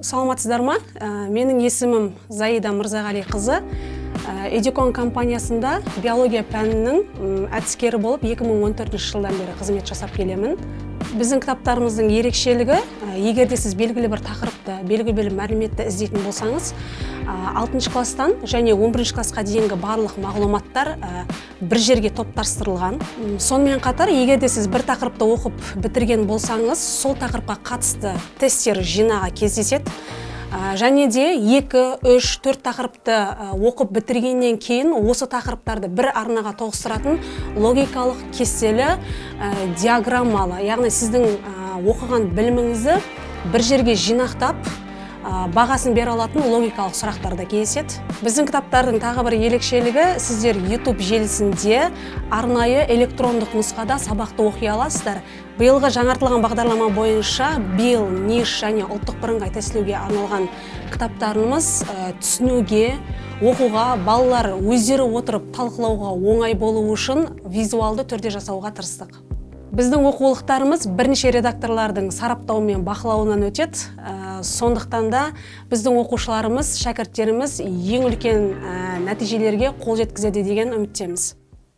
Саламатсыздар ма? Менің есімім Заида Мырзағали-қызы. Эдикон компаниясында биология пәнінің әдіскері болып 2014 жылдан бері қызмет жасап келемін. Біздің кітаптарымыздың ерекшелігі, егерде сіз белгілі бір тақырыпты, белгілі бір мәліметті іздейтін болсаңыз, 6 класстан және 11 классқа дейінгі барлық мағлұматтар бір жерге топтастырылған. Сонымен қатар, егерде сіз бір тақырыпты оқып бітірген болсаңыз, сол тақырыпқа қатысты тесттер жинағы кездеседі. Және де 2, 3, 4 тақырыпты оқып бітіргеннен кейін осы тақырыптарды бір арнаға тоғыстыратын логикалық кестелі диаграммалы, яғни сіздің оқыған біліміңізді бір жерге жинақтап бағасын бере алатын логикалық сұрақтарда кездеседі. Біздің кітаптардың тағы бір ерекшелігі, сіздер YouTube желісінде арнайы электрондық нұсқада сабақты оқи аласыздар. Биылғы жаңартылған бағдарлама бойынша BIL, NISH және ұлттық бірыңғай тестілеуге арналған кітаптарымыз түсінуге, оқуға, балалар өздері отырып талқылауға оңай болу үшін визуалды түрде жасауға тырыстық. Біздің оқулықтарымыз бірнеше редакторлардың сараптауымен бақылауынан өтеді. Сондықтан да біздің оқушыларымыз, шәкірттеріміз ең үлкен нәтижелерге қол жеткізеді деген үміттеміз.